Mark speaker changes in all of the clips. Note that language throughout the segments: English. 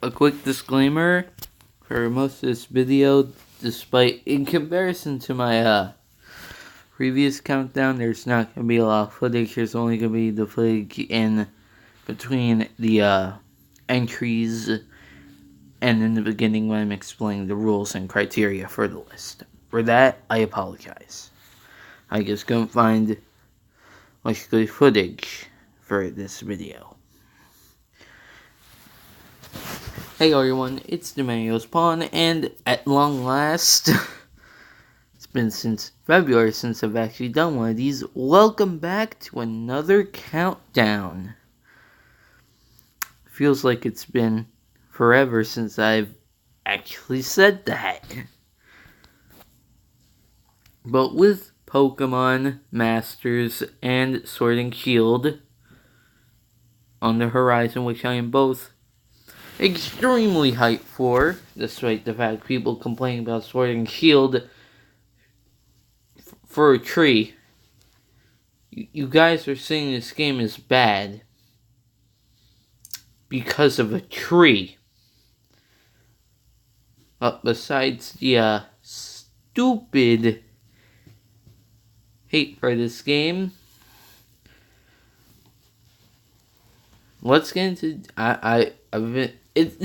Speaker 1: A quick disclaimer for most of this video, despite in comparison to my previous countdown, there's not going to be a lot of footage. There's only going to be the footage in between the entries and in the beginning when I'm explaining the rules and criteria for the list. For that, I apologize. I just couldn't find much good footage for this video. Hey everyone, it's Demario's Pawn, and at long last, it's been since February since I've actually done one of these. Welcome back to another countdown. Feels like it's been forever since I've actually said that. But with Pokemon Masters and Sword and Shield on the horizon, which I am both extremely hyped for, despite the fact people complain about Sword and Shield for a tree. You guys are saying this game is bad because of a tree. Besides the stupid hate for this game, let's get into it'd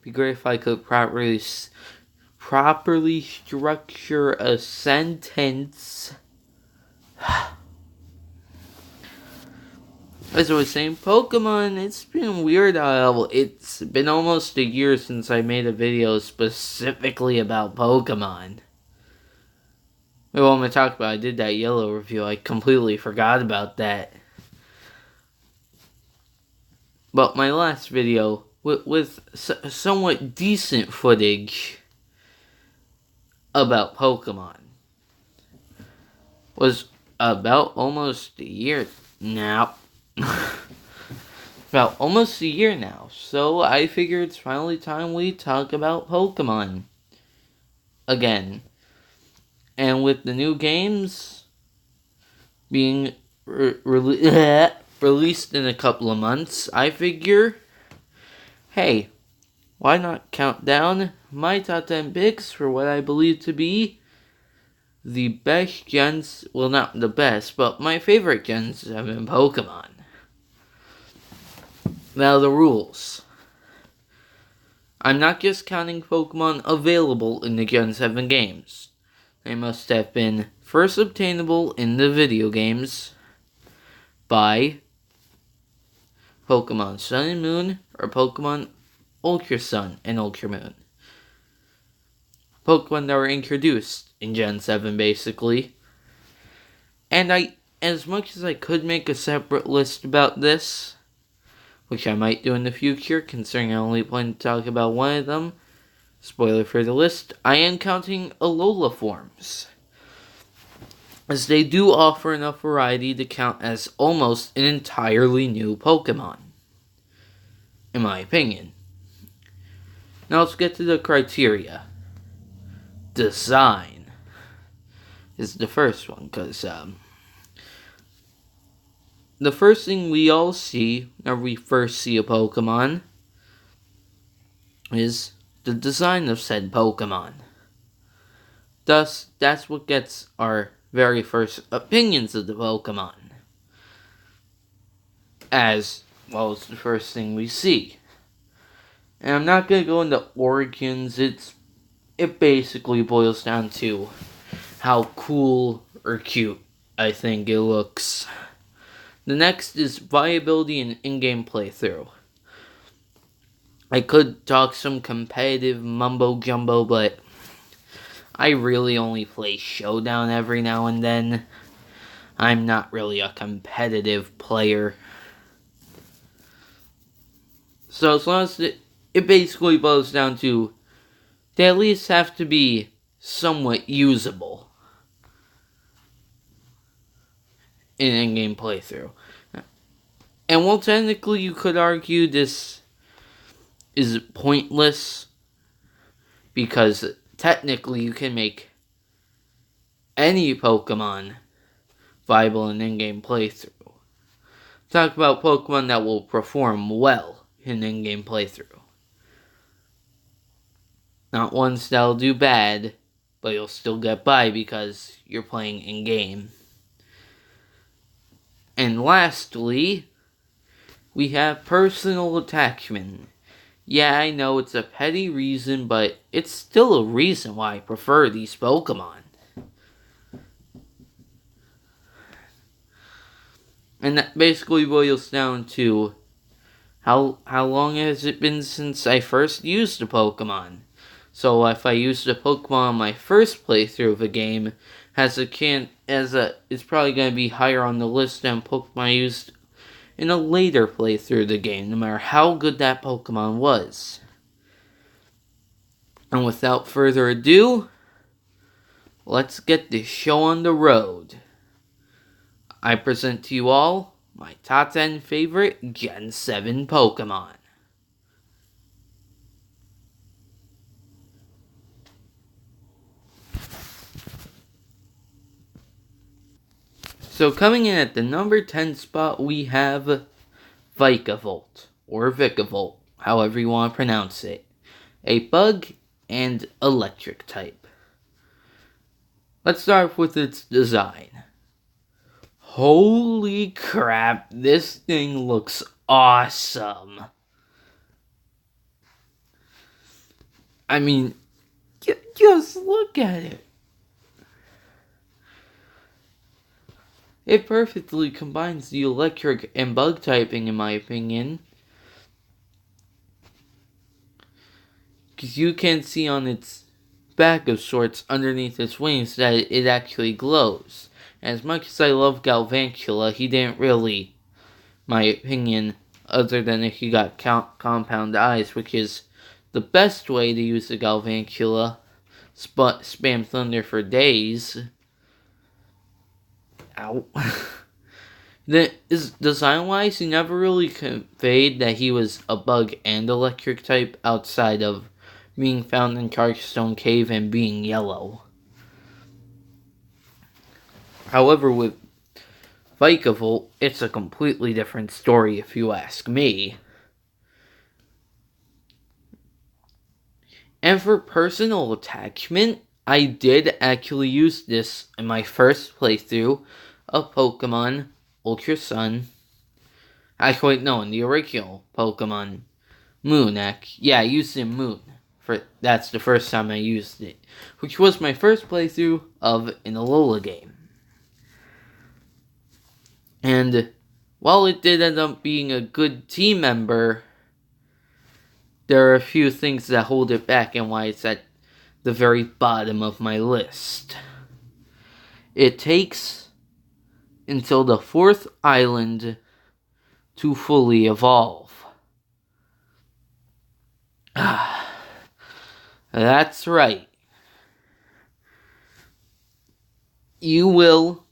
Speaker 1: be great if I could properly structure a sentence. As I was saying, Pokemon, it's been weird how it's been almost a year since I made a video specifically about Pokemon. What I'm going to talk about, I did that yellow review, I completely forgot about that. But my last video, with somewhat decent footage about Pokemon, was about almost a year now. About almost a year now. So I figure it's finally time we talk about Pokemon again. And with the new games being released in a couple of months, I figure, hey, why not count down my top 10 picks for what I believe to be the best gens, well, not the best, but my favorite gens have been Pokemon. Now the rules. I'm not just counting Pokemon available in the Gen 7 games. They must have been first obtainable in the video games by Pokemon Sun and Moon or Pokemon Ultra Sun and Ultra Moon. Pokemon that were introduced in Gen 7 basically. And as much as I could make a separate list about this, which I might do in the future, considering I only plan to talk about one of them, spoiler for the list, I am counting Alola forms, as they do offer enough variety to count as almost an entirely new Pokemon, in my opinion. Now let's get to the criteria. Design is the first one, because the first thing we all see when we first see a Pokemon is the design of said Pokemon. Thus, that's what gets our very first opinions of the Pokemon, as well as the first thing we see. And I'm not going to go into origins. It basically boils down to how cool or cute I think it looks. The next is viability and in-game playthrough. I could talk some competitive mumbo-jumbo, but I really only play Showdown every now and then. I'm not really a competitive player. So as long as it basically boils down to, they at least have to be somewhat usable in in-game playthrough. And while technically you could argue this is pointless, because technically you can make any Pokemon viable in in-game playthrough. Talk about Pokemon that will perform well in in-game playthrough. Not ones that'll do bad, but you'll still get by because you're playing in-game. And lastly, we have personal attachment. Yeah, I know it's a petty reason, but it's still a reason why I prefer these Pokemon. And that basically boils down to how long has it been since I first used a Pokemon? So if I used a Pokemon on my first playthrough of a game, it's probably going to be higher on the list than Pokemon I used in a later playthrough of the game, no matter how good that Pokemon was. And without further ado, let's get this show on the road. I present to you all my top 10 favorite Gen 7 Pokemon. So coming in at the number 10 spot, we have Vikavolt, or Vikavolt, however you want to pronounce it. A bug and electric type. Let's start with its design. Holy crap, this thing looks awesome. I mean, just look at it. It perfectly combines the electric and bug typing, in my opinion. Because you can see on its back of sorts, underneath its wings, that it actually glows. As much as I love Galvantula, he didn't really, my opinion, other than if you got compound eyes, which is the best way to use the Galvantula. Spam Thunder for days. Ow. Design-wise, he never really conveyed that he was a bug and electric type outside of being found in Charkstone Cave and being yellow. However, with Vikavolt, it's a completely different story if you ask me. And for personal attachment, I did actually use this in my first playthrough of Pokemon Ultra Sun. Actually, no, in the original Pokemon Moon. I used it in Moon. That's the first time I used it, which was my first playthrough of an Alola game. And while it did end up being a good team member, there are a few things that hold it back and why it's at the very bottom of my list. It takes until the 4th island to fully evolve. That's right. You will,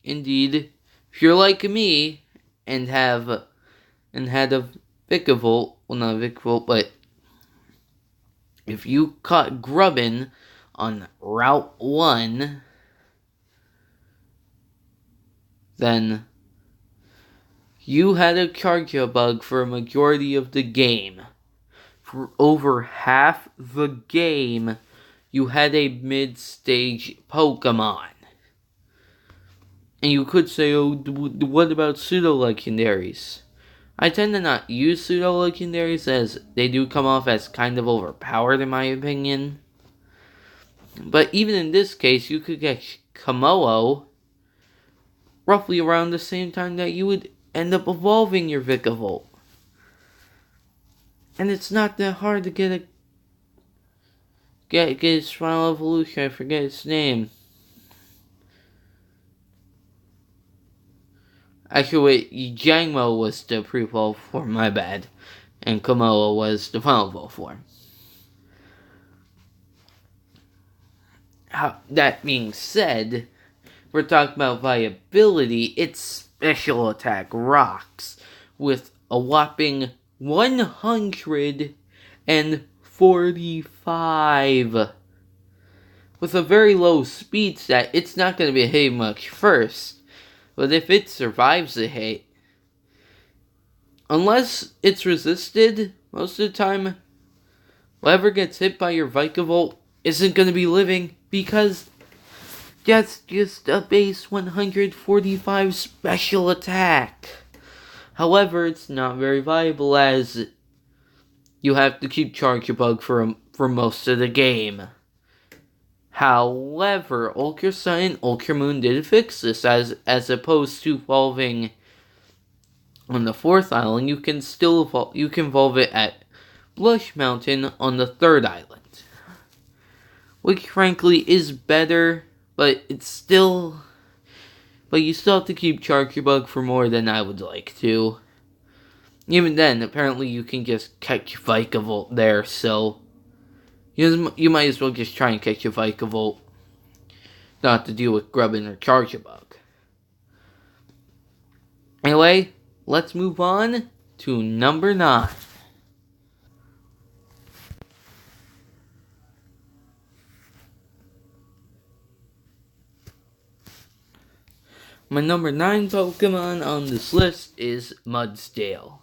Speaker 1: indeed, if you're like me and had a Vikavolt, well, not a Vikavolt, but if you caught Grubbin on Route 1, then you had a Charger bug for a majority of the game. For over half the game, you had a mid-stage Pokemon. And you could say, oh, what about pseudo-legendaries? I tend to not use pseudo-legendaries as they do come off as kind of overpowered in my opinion. But even in this case, you could get Komodo roughly around the same time that you would end up evolving your Vikavolt. And it's not that hard to get its final evolution. I forget its name. Actually, wait, Jangmo was the pre-evolved form, my bad. And Komodo was the final evolved form. That being said, we're talking about viability. Its special attack rocks with a whopping 145. With a very low speed stat, it's not going to be hitting much first. But if it survives the hit, unless it's resisted most of the time, whoever gets hit by your Vikavolt isn't going to be living because that's just a base 145 special attack. However, it's not very viable as you have to keep Charge Your Bug for most of the game. However, Ultra Sun and Ultra Moon did fix this, as opposed to evolving on the 4th island, you can evolve it at Blush Mountain on the 3rd island. Which frankly is better, but you still have to keep Charge Your Bug for more than I would like to. Even then, apparently you can just catch Vikavolt there, so you might as well just try and catch a Vikavolt. Not have to deal with Grubbin or Charge Your Bug. Anyway, let's move on to number 9. My number 9 Pokemon on this list is Mudsdale.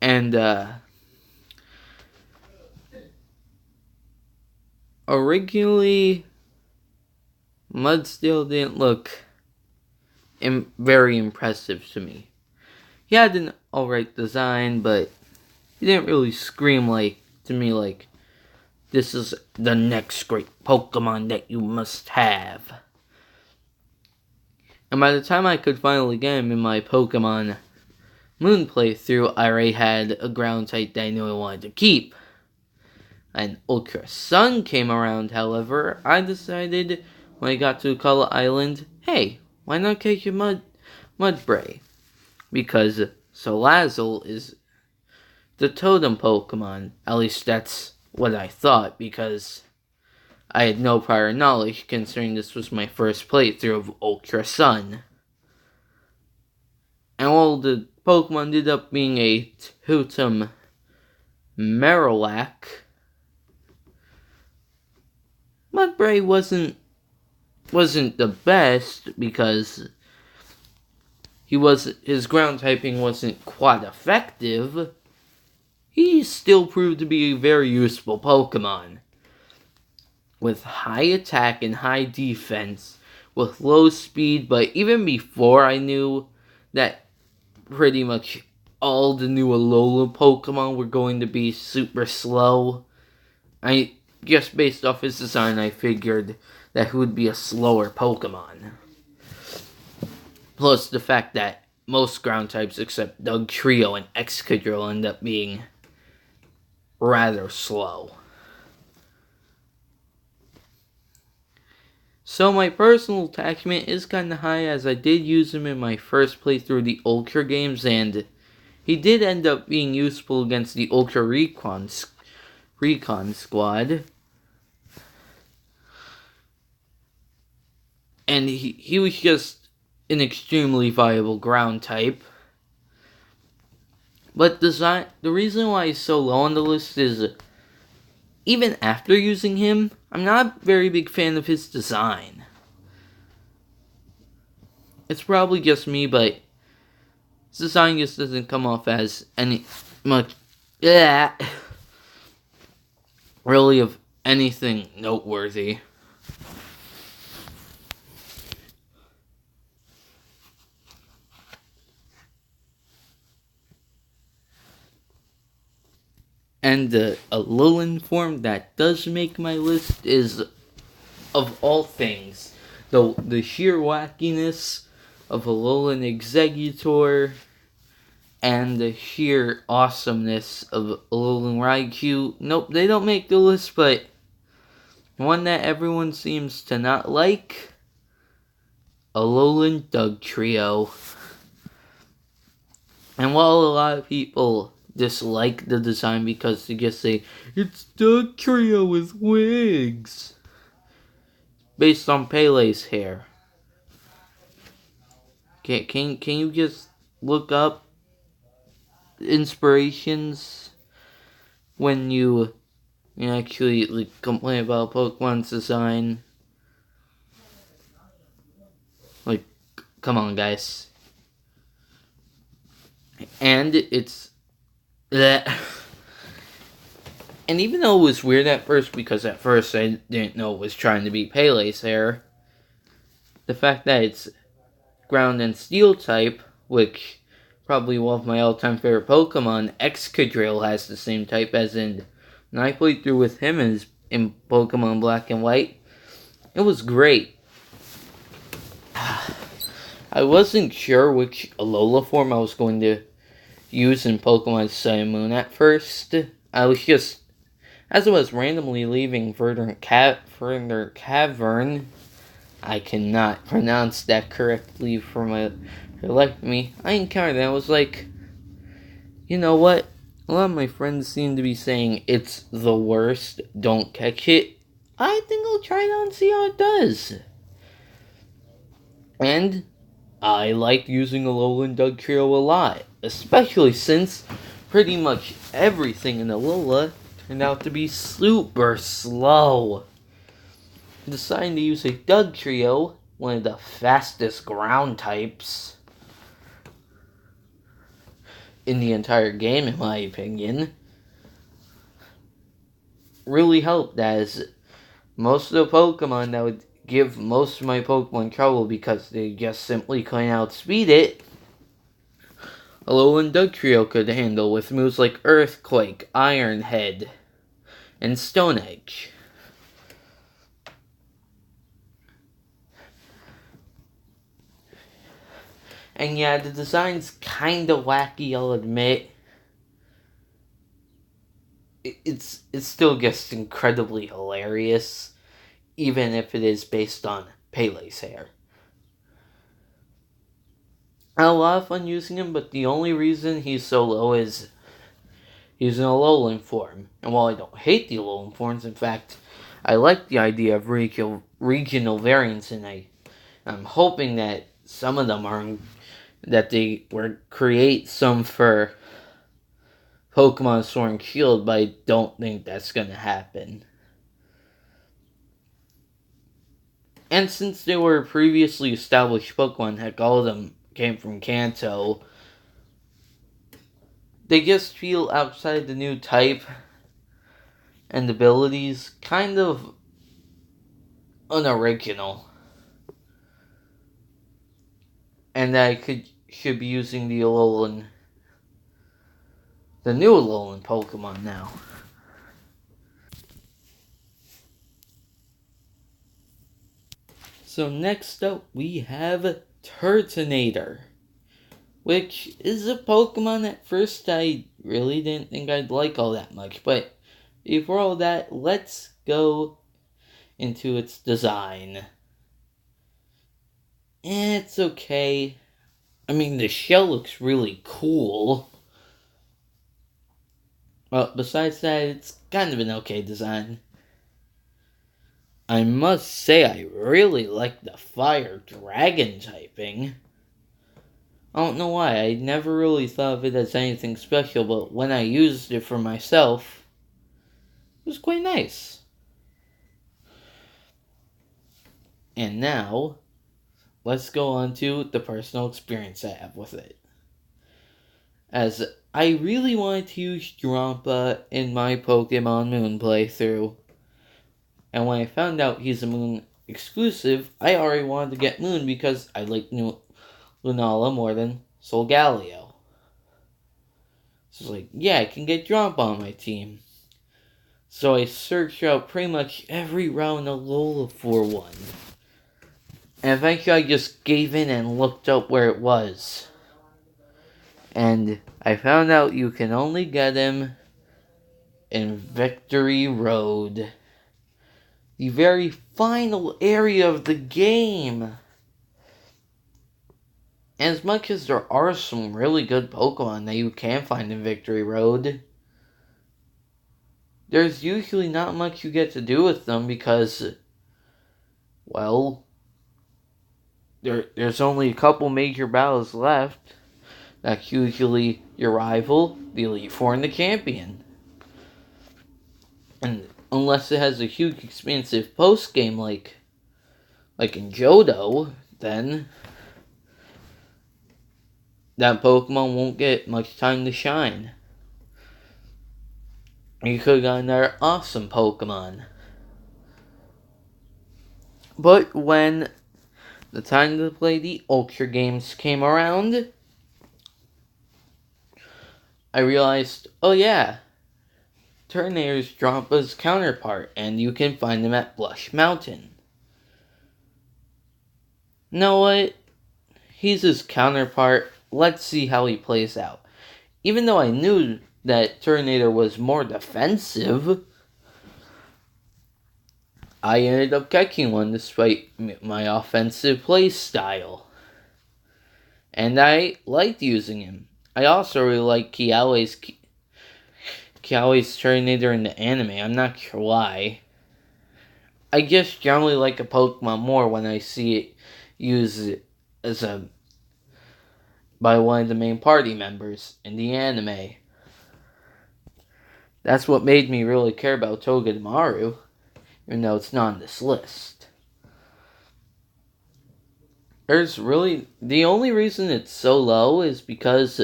Speaker 1: And, originally, Mudsdale didn't look very impressive to me. He had an alright design, but he didn't really scream to me like, this is the next great Pokemon that you must have. And by the time I could finally get him in my Pokemon Moon playthrough, I already had a ground type that I knew I wanted to keep. And Ultra Sun came around, however, I decided when I got to Alola Island, hey, why not catch a Mudbray? Because Salazzle is the totem Pokemon. At least that's what I thought, because I had no prior knowledge considering this was my first playthrough of Ultra Sun. And while the Pokemon ended up being a totem Marowak, Mudbray wasn't the best because his ground typing wasn't quite effective. He still proved to be a very useful Pokemon. With high attack and high defense, with low speed, but even before I knew that pretty much all the new Alola Pokemon were going to be super slow, just based off his design, I figured that he would be a slower Pokemon. Plus the fact that most ground types except Dugtrio and Excadrill end up being rather slow. So my personal attachment is kinda high, as I did use him in my first playthrough of the Ultra games, and he did end up being useful against the Ultra Recon squad. And he was just an extremely viable ground type. But the reason why he's so low on the list is, even after using him, I'm not a very big fan of his design. It's probably just me, but his design just doesn't come off as really of anything noteworthy. And the Alolan form that does make my list is, of all things, the sheer wackiness of Alolan Exeggutor and the sheer awesomeness of Alolan Raikou. Nope, they don't make the list, but one that everyone seems to not like, Alolan Dugtrio. And while a lot of people dislike the design because they just say, it's Dugtrio with wigs, based on Pele's hair. Can you just look up inspirations when you actually complain about Pokemon's design? Come on, guys. And it's that. And even though it was weird at first, because at first I didn't know it was trying to be Pele's hair, the fact that it's ground and steel type, which probably one of my all-time favorite Pokemon, Excadrill has the same type as in, and I played through with him in Pokemon Black and White. It was great. I wasn't sure which Alola form I was going to use in Pokemon Sun and Moon at first. I was just, as I was randomly leaving Verdant Cavern, I cannot pronounce that correctly for the life of me. I encountered that. I was like, you know what? A lot of my friends seem to be saying it's the worst. Don't catch it. I think I'll try it out and see how it does. And I like using Alolan Dugtrio a lot, especially since pretty much everything in Alola turned out to be super slow. Deciding to use a Dugtrio, one of the fastest ground types in the entire game, in my opinion, really helped, as most of the Pokemon that would give most of my Pokemon trouble because they just simply couldn't outspeed it, Alolan Dugtrio could handle with moves like Earthquake, Iron Head, and Stone Edge. And yeah, the design's kinda wacky, I'll admit. It's still just incredibly hilarious, even if it is based on Pele's hair. I had a lot of fun using him, but the only reason he's so low is he's an Alolan form. And while I don't hate the Alolan forms, in fact, I like the idea of regional variants, and I'm hoping that some of them are that they will create some for Pokemon Sword and Shield, but I don't think that's gonna happen. And since they were previously established Pokemon, heck, all of them came from Kanto, they just feel outside the new type and abilities kind of unoriginal. And I should be using the new Alolan Pokemon now. So next up we have Turtonator, which is a Pokemon at first I really didn't think I'd like all that much, but before all that, let's go into its design. It's okay. I mean, the shell looks really cool. Well, besides that, it's kind of an okay design. I must say I really like the fire dragon typing. I don't know why, I never really thought of it as anything special, but when I used it for myself, it was quite nice. And now, let's go on to the personal experience I have with it. As I really wanted to use Drampa in my Pokemon Moon playthrough. And when I found out he's a Moon exclusive, I already wanted to get Moon because I like Lunala more than Solgaleo. So it's like, yeah, I can get Drampa on my team. So I searched out pretty much every route in Alola for one. And eventually I just gave in and looked up where it was. And I found out you can only get him in Victory Road, the very final area of the game. And as much as there are some really good Pokemon that you can find in Victory Road, there's usually not much you get to do with them because, well, there's only a couple major battles left. That's usually your rival, the Elite Four, and the Champion. And unless it has a huge expansive post-game like in Johto, then that Pokemon won't get much time to shine. You could have gotten another awesome Pokemon. But when the time to play the Ultra games came around, I realized, oh yeah, Turtonator's Drompa's counterpart, and you can find him at Blush Mountain. You know what? He's his counterpart. Let's see how he plays out. Even though I knew that Turtonator was more defensive, I ended up catching one despite my offensive play style. And I liked using him. I also really like Kiawe's Turtonator in the anime. I'm not sure why. I just generally like a Pokemon more when I see it used as by one of the main party members in the anime. That's what made me really care about Togedemaru, even though it's not on this list. There's really... The only reason it's so low is because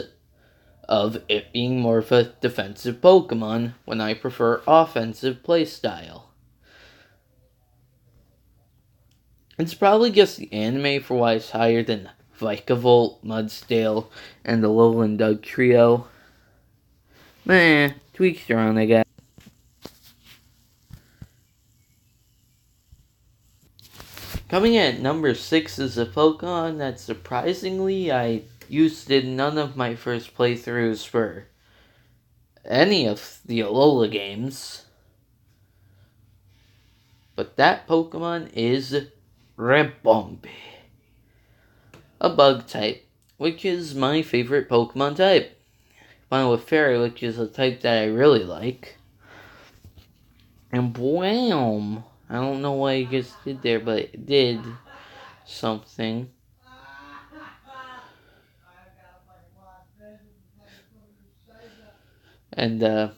Speaker 1: of it being more of a defensive Pokemon when I prefer offensive playstyle. It's probably just the anime for why it's higher than Vikavolt, Mudsdale, and the Alolan Doug trio. Tweaks around, I guess. Coming in at number 6 is a Pokemon that surprisingly I used in none of my first playthroughs for any of the Alola games. But that Pokemon is Ribombee, a bug type, which is my favorite Pokemon type. Combined with Fairy, which is a type that I really like. And blam! I don't know what it just did there, but it did something. And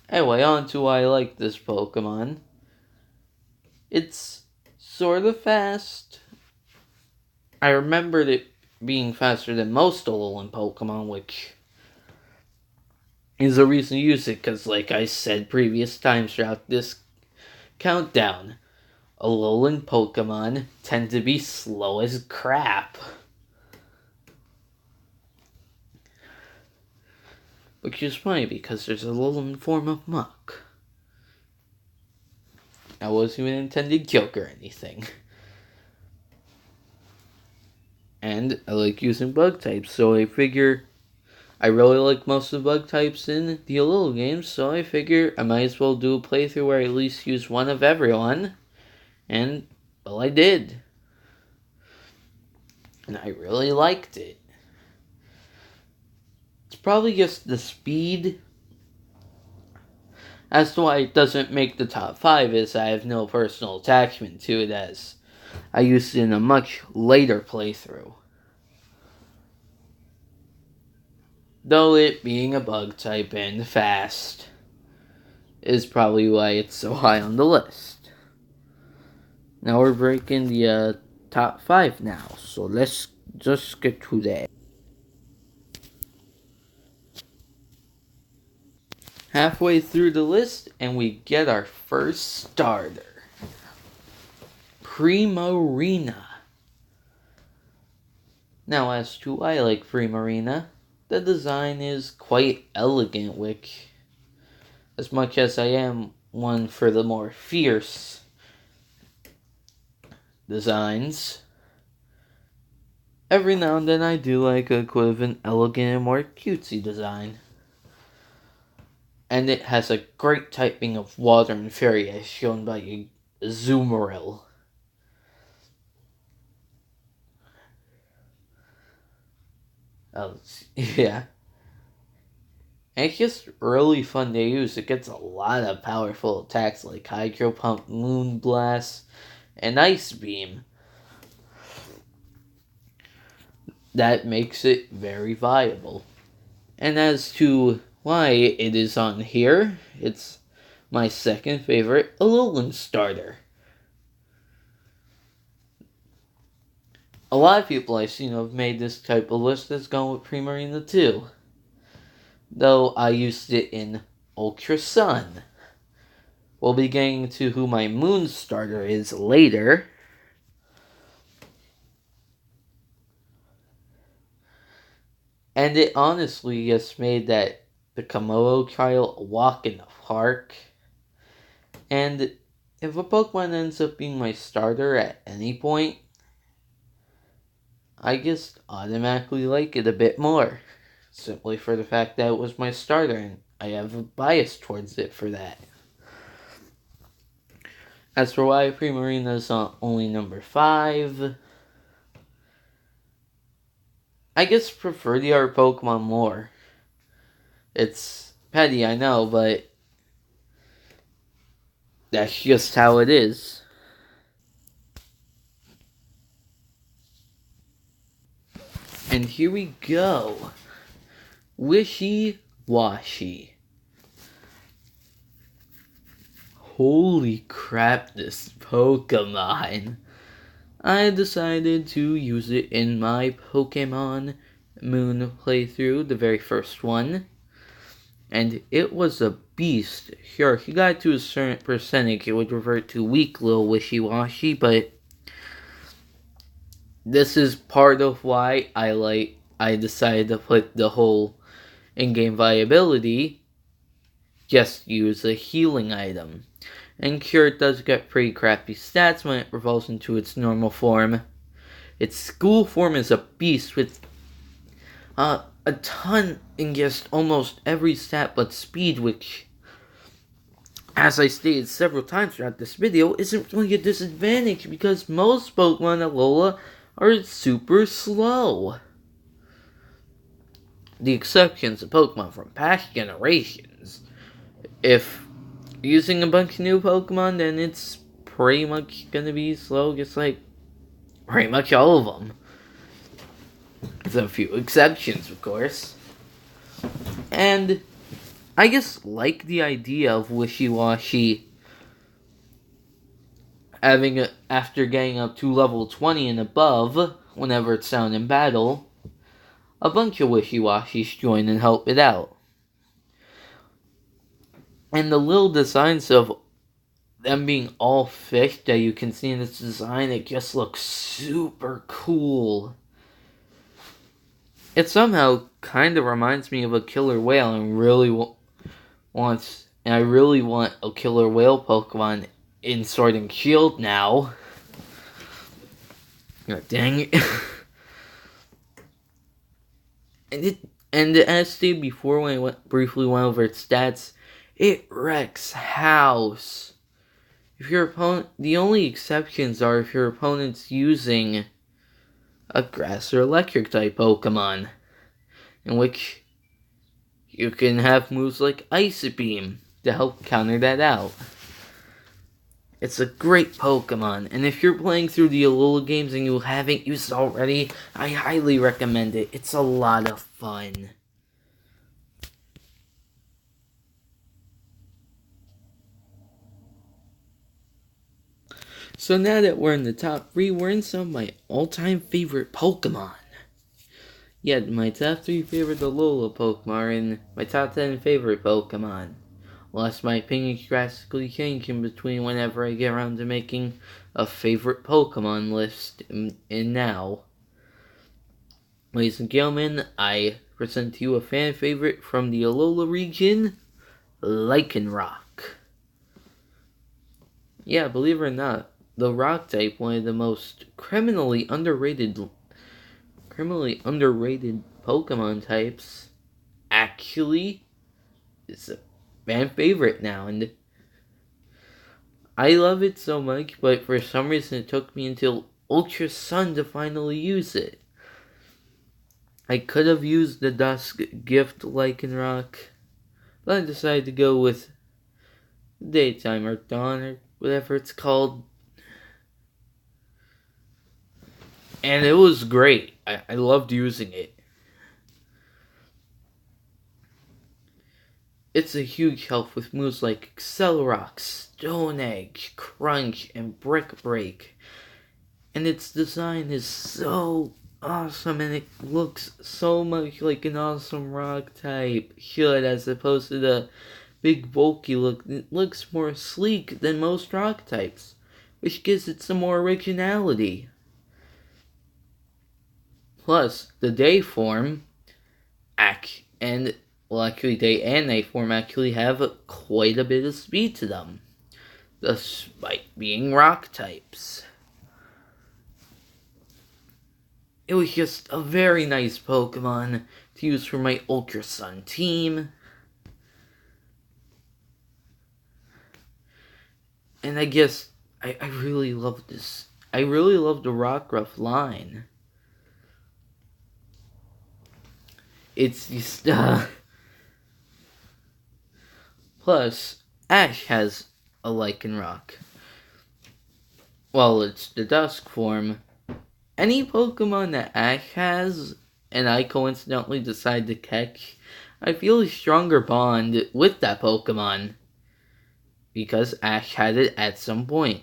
Speaker 1: anyway, on to why I like this Pokemon. It's sort of fast. I remembered it being faster than most Alolan Pokemon, which is a reason to use it, because like I said previous times throughout this countdown, Alolan Pokemon tend to be slow as crap. Which is funny, because there's a Alolan form of Muck. I wasn't even intended joke or anything. And I like using bug types, so I figure I really like most of the bug types in the Alola games, so I figure I might as well do a playthrough where I at least use one of everyone. And, well, I did. And I really liked it. It's probably just the speed. As to why it doesn't make the top 5 is I have no personal attachment to it, as I used it in a much later playthrough. Though it being a bug type and fast is probably why it's so high on the list. Now we're breaking the top 5 now, so let's just get to that. Halfway through the list, and we get our first starter. Primarina. Now, as to why I like Primarina, the design is quite elegant, which, as much as I am one for the more fierce designs, every now and then I do like a bit of an elegant and more cutesy design. And it has a great typing of water and fairy, as shown by Azumarill. Yeah. And it's just really fun to use. It gets a lot of powerful attacks like Hydro Pump, Moon Blast, and Ice Beam. That makes it very viable. And as to why it is on here, it's my second favorite Alolan starter. A lot of people I've seen have made this type of list that's gone with Primarina too. Though I used it in Ultra Sun. We'll be getting to who my Moon starter is later. And it honestly just made that the Komodo trial a walk in the park. And if a Pokemon ends up being my starter at any point, I just automatically like it a bit more. Simply for the fact that it was my starter, and I have a bias towards it for that. As for why Primarina is only number 5, I guess prefer the other Pokemon more. It's petty, I know, but that's just how it is. And here we go. Wishy-washy. Holy crap, this Pokemon. I decided to use it in my Pokemon Moon playthrough, the very first one. And it was a beast. Sure, if you got to a certain percentage, it would revert to weak little Wishy-washy, but this is part of why I decided to put the whole in-game viability, just use a healing item. And Cure does get pretty crappy stats when it revolves into its normal form. Its school form is a beast with a ton in just almost every stat but speed, which, as I stated several times throughout this video, isn't really a disadvantage because most Pokemon Alola are super slow. The exceptions of Pokemon from past generations. If using a bunch of new Pokemon, then it's pretty much gonna be slow, just like pretty much all of them. There's a few exceptions, of course. And I just like the idea of Wishy-washy having after getting up to level 20 and above, whenever it's down in battle, a bunch of Wishy-washies join and help it out. And the little designs of them being all fish that you can see in this design, it just looks super cool. It somehow kind of reminds me of a killer whale, and I really want a killer whale Pokemon in Sword and Shield now. God dang it. And as stated before when I briefly went over its stats, it wrecks house. If your opponent, the only exceptions are if your opponent's using a grass or electric type Pokemon, in which you can have moves like Ice Beam to help counter that out. It's a great Pokemon, and if you're playing through the Alola games and you haven't used it already, I highly recommend it. It's a lot of fun. So now that we're in the top 3, we're in some of my all-time favorite Pokemon. Yeah, my top 3 favorite Alola Pokemon are in my top 10 favorite Pokemon. Unless my opinions drastically change in between whenever I get around to making a favorite Pokemon list in now. Ladies and gentlemen, I present to you a fan favorite from the Alola region, Lycanroc. Yeah, believe it or not, the rock type, one of the most criminally underrated Pokemon types, actually is a fan favorite now, and I love it so much, but for some reason it took me until Ultra Sun to finally use it. I could have used the Dusk Gift Lycanroc, but I decided to go with Daytime or Dawn or whatever it's called. And it was great. I loved using it. It's a huge help with moves like Accelerock, Stone Edge, Crunch, and Brick Break. And its design is so awesome, and it looks so much like an awesome rock type should, as opposed to the big bulky look. It looks more sleek than most rock types, which gives it some more originality. Plus, the day form day and night form actually have quite a bit of speed to them, despite being rock types. It was just a very nice Pokemon to use for my Ultra Sun team. And I guess I really love this. I really love the Rockruff line. It's just, plus, Ash has a Lycanroc. Well, it's the Dusk form. Any Pokemon that Ash has, and I coincidentally decide to catch, I feel a stronger bond with that Pokemon. Because Ash had it at some point.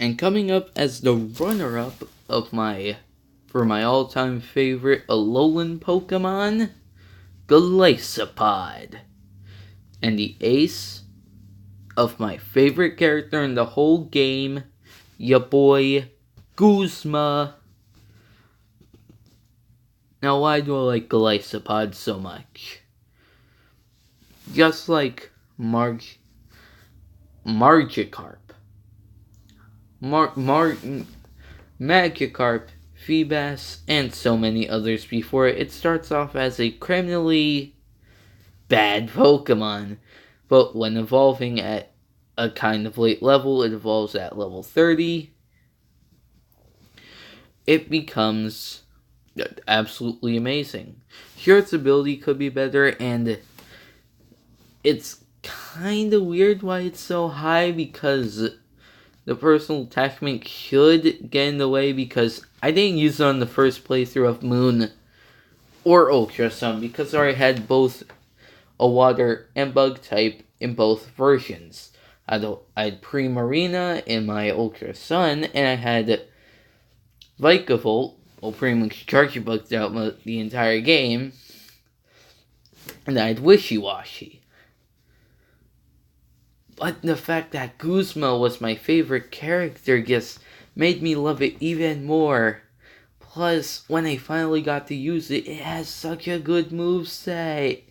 Speaker 1: And coming up as the runner-up for my all-time favorite Alolan Pokemon, Golisopod. And the ace of my favorite character in the whole game, ya boy, Guzma. Now, why do I like Golisopod so much? Just like Magikarp, Magikarp, Feebas, and so many others before it starts off as a criminally bad Pokemon, but when evolving at a kind of late level, it evolves at level 30, it becomes absolutely amazing. Sure, its ability could be better, and it's kind of weird why it's so high, because the personal attachment should get in the way, because I didn't use it on the first playthrough of Moon or Ultra Sun, because I had both a water and bug type in both versions. I had Primarina in my Ultra Sun, and I had Vikavolt, well, pretty much Charge Bugged out the entire game, and I had Wishy-Washy. But the fact that Guzma was my favorite character just made me love it even more. Plus, when I finally got to use it, it has such a good moveset.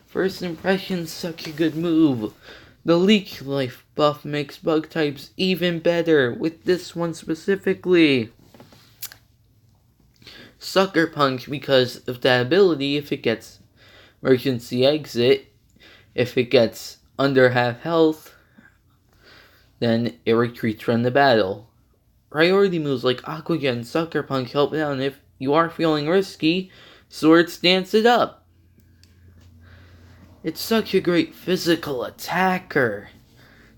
Speaker 1: First impression's such a good move. The Leech Life buff makes bug types even better, with this one specifically. Sucker Punch, because of that ability, if it gets Emergency Exit, if it gets under half health, then it retreats from the battle. Priority moves like Aqua Jet and Sucker Punch help out, and if you are feeling risky, Sword Stance it up. It's such a great physical attacker.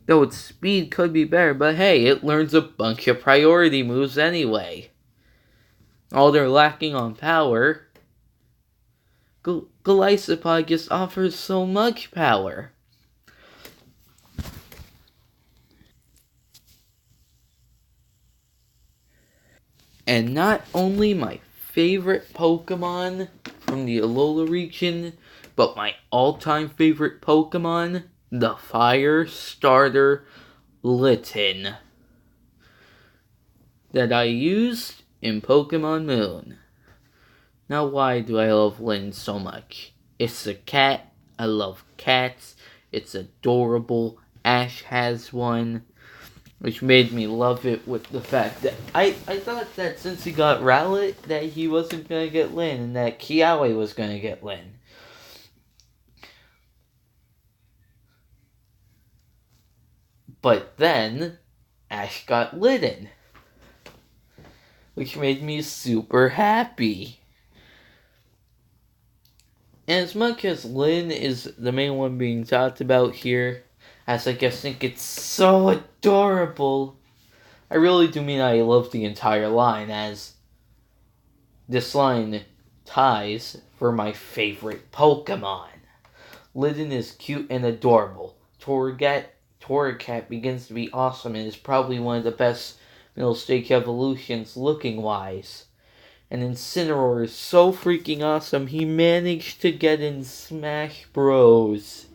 Speaker 1: Though its speed could be better, but hey, it learns a bunch of priority moves anyway. All they're lacking on power, Golisopod just offers so much power. And not only my favorite Pokemon from the Alola region, but my all-time favorite Pokemon, the Fire Starter Litten, that I used in Pokemon Moon. Now, why do I love Litten so much? It's a cat. I love cats. It's adorable. Ash has one, which made me love it with the fact that I thought that since he got Rowlet, that he wasn't going to get Lyn, and that Kiawe was going to get Lyn. But then, Ash got Litten, which made me super happy. And as much as Lyn is the main one being talked about here, as I just think it's so adorable, I really do mean I love the entire line, as this line ties for my favorite Pokemon. Lydon is cute and adorable. Torracat begins to be awesome and is probably one of the best middle stage evolutions looking wise. And Incineroar is so freaking awesome, he managed to get in Smash Bros.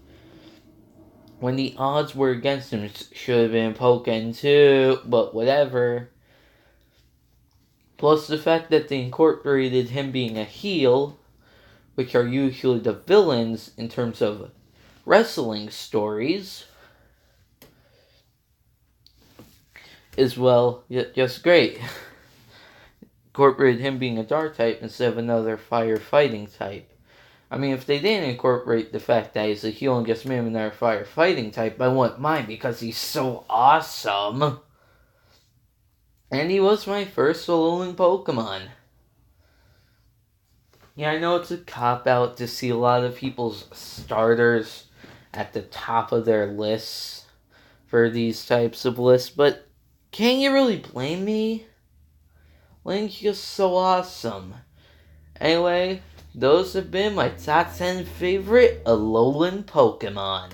Speaker 1: When the odds were against him, should have been Pokken too, but whatever. Plus the fact that they incorporated him being a heel, which are usually the villains in terms of wrestling stories, is, well, just great. Incorporated him being a dark type instead of another fire fighting type. I mean, if they didn't incorporate the fact that he's a heel and just made him another fire fighting type, I wouldn't mind because he's so awesome. And he was my first Alolan Pokemon. Yeah, I know it's a cop-out to see a lot of people's starters at the top of their lists for these types of lists, but can you really blame me? Link's just so awesome. Anyway, those have been my top 10 favorite Alolan Pokemon.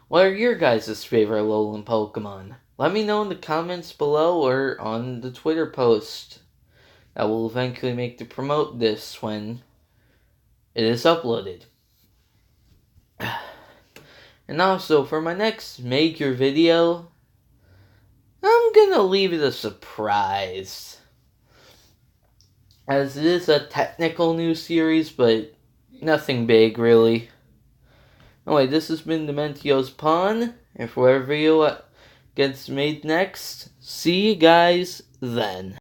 Speaker 1: What are your guys' favorite Alolan Pokemon? Let me know in the comments below or on the Twitter post that will eventually make to promote this when it is uploaded. And also, for my next major video, I'm gonna leave it a surprise. As it is a technical news series, but nothing big, really. Anyway, this has been Dementio's Pawn, and for whatever video gets made next, see you guys then.